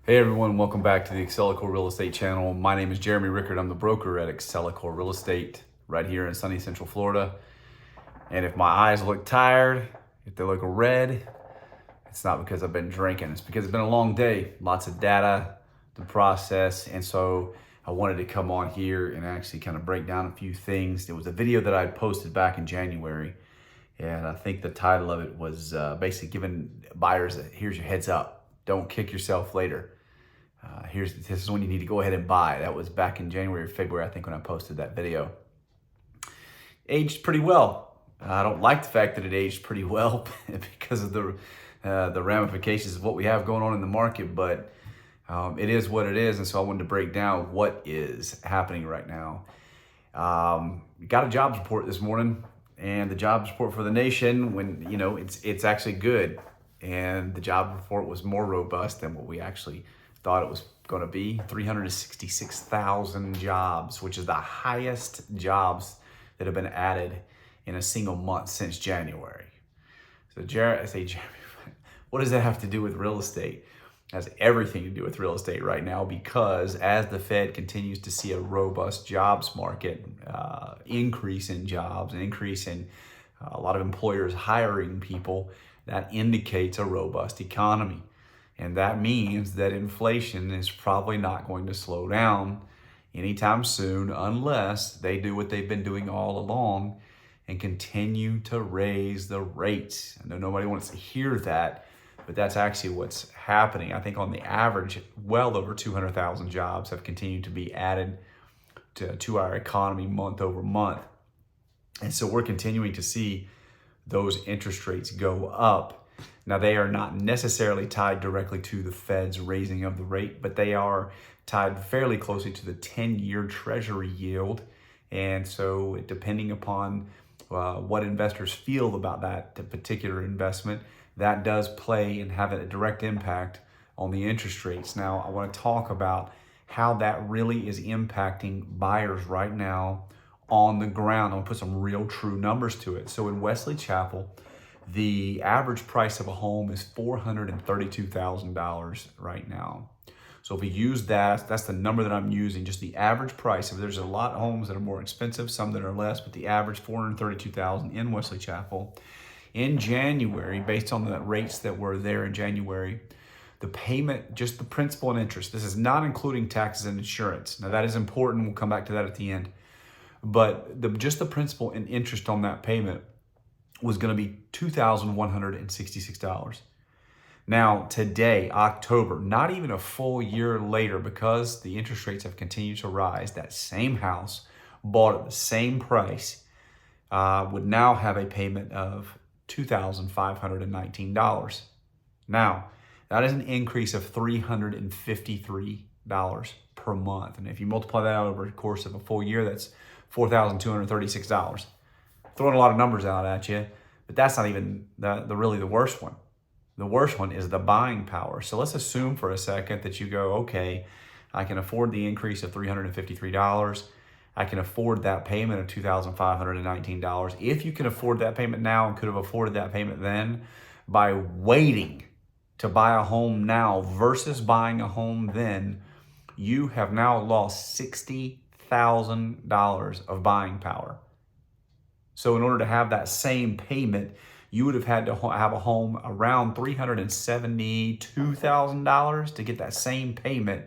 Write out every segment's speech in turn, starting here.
Hey everyone, welcome back to the Excellecore Real Estate channel. My name is Jeremy Rickard. I'm the broker at Excellecore Real Estate right here in sunny Central Florida. And if my eyes look tired, if they look red, it's not because I've been drinking. It's because it's been a long day, lots of data to process. And so I wanted to come on here and actually kind of break down a few things. It was a video that I had posted back in January. And I think the title of it was basically giving buyers here's your heads up. Don't kick yourself later. This is when you need to go ahead and buy. That was back in January or February, I think, when I posted that video. Aged pretty well. I don't like the fact that it aged pretty well because of the ramifications of what we have going on in the market, but it is what it is. And so I wanted to break down what is happening right now. Got a jobs report this morning, and the jobs report for the nation, when it's actually good, and the job report was more robust than what we actually thought it was going to be. 366,000 jobs, which is the highest jobs that have been added in a single month since January. So Jeremy, what does that have to do with real estate? It has everything to do with real estate right now, because as the Fed continues to see a robust jobs market, increase in jobs, an increase in a lot of employers hiring people, that indicates a robust economy. And that means that inflation is probably not going to slow down anytime soon unless they do what they've been doing all along and continue to raise the rates. I know nobody wants to hear that, but that's actually what's happening. I think on the average, well over 200,000 jobs have continued to be added to our economy month over month. And so we're continuing to see those interest rates go up. Now, they are not necessarily tied directly to the Fed's raising of the rate, but they are tied fairly closely to the 10-year Treasury yield. And so depending upon what investors feel about that particular investment, that does play and have a direct impact on the interest rates. Now, I want to talk about how that really is impacting buyers right now on the ground. I'll put some real true numbers to it. So in Wesley Chapel, the average price of a home is $432,000 right now. So if we use that, that's the number that I'm using, just the average price. If there's a lot of homes that are more expensive, some that are less, but the average $432,000 in Wesley Chapel. In January, based on the rates that were there in January, the payment, just the principal and interest, this is not including taxes and insurance. Now that is important. We'll come back to that at the end. But just the principal and interest on that payment was going to be $2,166. Now, today, October, not even a full year later, because the interest rates have continued to rise, that same house bought at the same price would now have a payment of $2,519. Now, that is an increase of $353 per month. And if you multiply that out over the course of a full year, that's $4,236. Throwing a lot of numbers out at you, but that's not even really the worst one. The worst one is the buying power. So let's assume for a second that you go, okay, I can afford the increase of $353. I can afford that payment of $2,519. If you can afford that payment now and could have afforded that payment then, by waiting to buy a home now versus buying a home then, you have now lost $60,000 of buying power. So in order to have that same payment, you would have had to have a home around $372,000 to get that same payment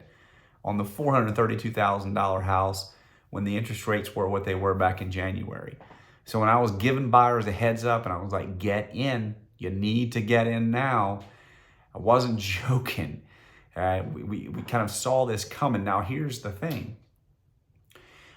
on the $432,000 house when the interest rates were what they were back in January. So when I was giving buyers a heads up and I was like, get in, you need to get in now, I wasn't joking. We kind of saw this coming. Now, here's the thing.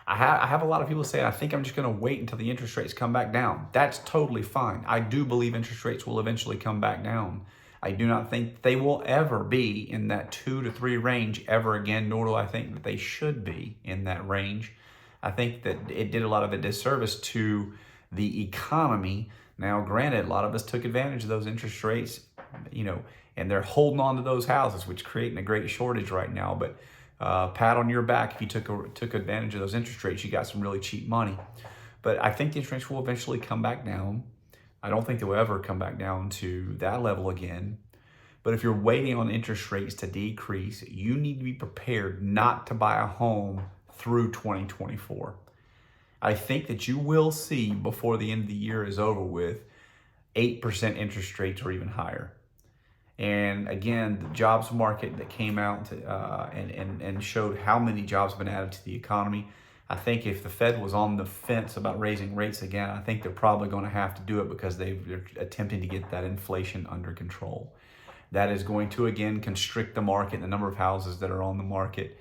I have a lot of people say, I think I'm just going to wait until the interest rates come back down. That's totally fine. I do believe interest rates will eventually come back down. I do not think they will ever be in that 2 to 3 range ever again, nor do I think that they should be in that range. I think that it did a lot of a disservice to the economy. Now, granted, a lot of us took advantage of those interest rates, and they're holding on to those houses, which is creating a great shortage right now. But pat on your back if you took advantage of those interest rates. You got some really cheap money. But I think the interest rates will eventually come back down. I don't think they'll ever come back down to that level again. But if you're waiting on interest rates to decrease, you need to be prepared not to buy a home through 2024. I think that you will see before the end of the year is over with 8% interest rates or even higher. And again, the jobs market that came out and showed how many jobs have been added to the economy. I think if the Fed was on the fence about raising rates again, I think they're probably going to have to do it because they're attempting to get that inflation under control. That is going to, again, constrict the market, the number of houses that are on the market.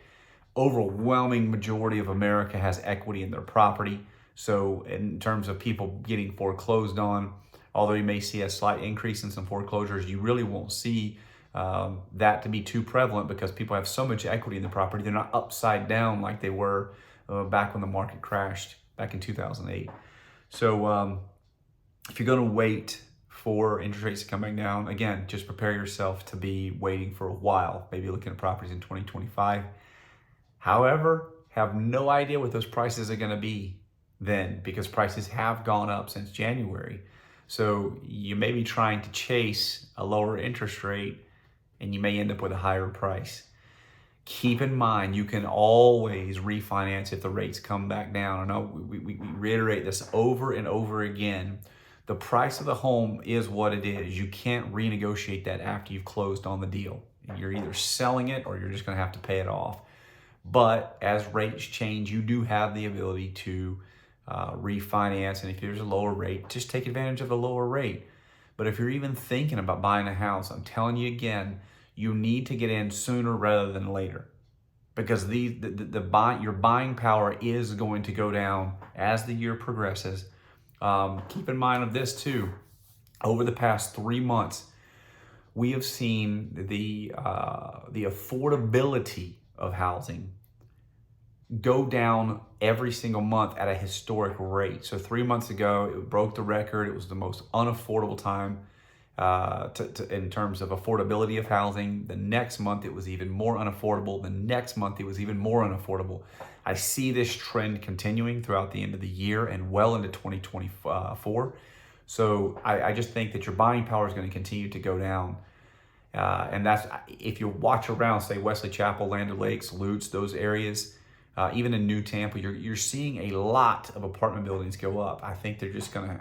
Overwhelming majority of America has equity in their property. So in terms of people getting foreclosed on, although you may see a slight increase in some foreclosures, you really won't see that to be too prevalent because people have so much equity in the property. They're not upside down like they were back when the market crashed back in 2008. So if you're going to wait for interest rates to come back down, again, just prepare yourself to be waiting for a while, maybe looking at properties in 2025. However, have no idea what those prices are going to be then because prices have gone up since January. So you may be trying to chase a lower interest rate and you may end up with a higher price. Keep in mind, you can always refinance if the rates come back down. I know we reiterate this over and over again. The price of the home is what it is. You can't renegotiate that after you've closed on the deal. You're either selling it or you're just going to have to pay it off. But as rates change, you do have the ability to refinance, and if there's a lower rate, just take advantage of the lower rate. But if you're even thinking about buying a house, I'm telling you again, you need to get in sooner rather than later because your buying power is going to go down as the year progresses. Keep in mind of this too. Over the past 3 months, we have seen the affordability of housing go down every single month at a historic rate. So 3 months ago, it broke the record. It was the most unaffordable time in terms of affordability of housing. The next month, it was even more unaffordable. The next month, it was even more unaffordable. I see this trend continuing throughout the end of the year and well into 2024. So I just think that your buying power is going to continue to go down. And that's, if you watch around, say Wesley Chapel, Land O'Lakes, Lutz, those areas, even in New Tampa, you're seeing a lot of apartment buildings go up. I think they're just going to,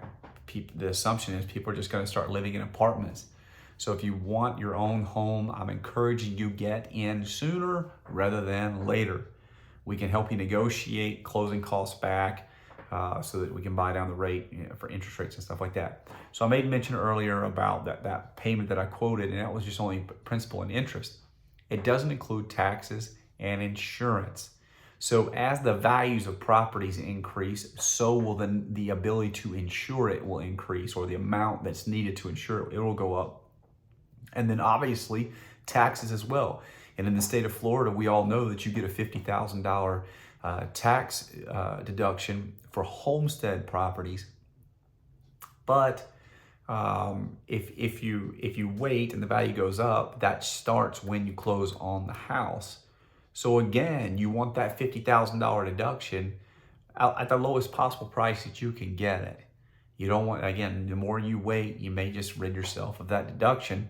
the assumption is people are just going to start living in apartments. So if you want your own home, I'm encouraging you get in sooner rather than later. We can help you negotiate closing costs back so that we can buy down the rate for interest rates and stuff like that. So I made mention earlier about that payment that I quoted, and that was just only principal and interest. It doesn't include taxes and insurance. So as the values of properties increase, so will the ability to insure it will increase, or the amount that's needed to insure it, it will go up. And then obviously taxes as well. And in the state of Florida, we all know that you get a $50,000 tax deduction for homestead properties. But if you wait and the value goes up, that starts when you close on the house. So again, you want that $50,000 deduction at the lowest possible price that you can get it. You don't want, again, the more you wait, you may just rid yourself of that deduction.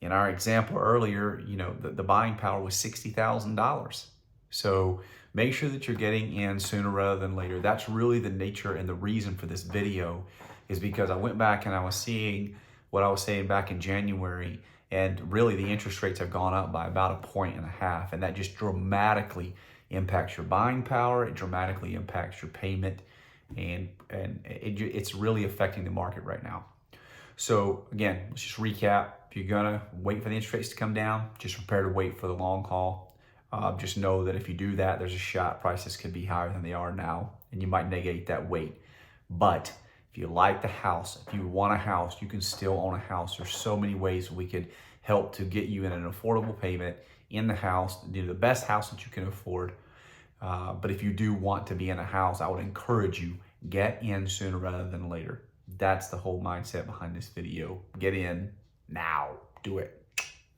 In our example earlier, the buying power was $60,000. So make sure that you're getting in sooner rather than later. That's really the nature and the reason for this video, is because I went back and I was seeing what I was saying back in January, and really the interest rates have gone up by about 1.5 points, and that just dramatically impacts your buying power. It dramatically impacts your payment, and it's really affecting the market right now. So again, let's just recap. If you're gonna wait for the interest rates to come down, just prepare to wait for the long haul. Just know that if you do that, there's a shot prices could be higher than they are now, and you might negate that wait. But if you like the house, if you want a house, you can still own a house. There's so many ways we could help to get you in an affordable payment in the house, the best house that you can afford. But if you do want to be in a house, I would encourage you, get in sooner rather than later. That's the whole mindset behind this video. Get in now. Do it.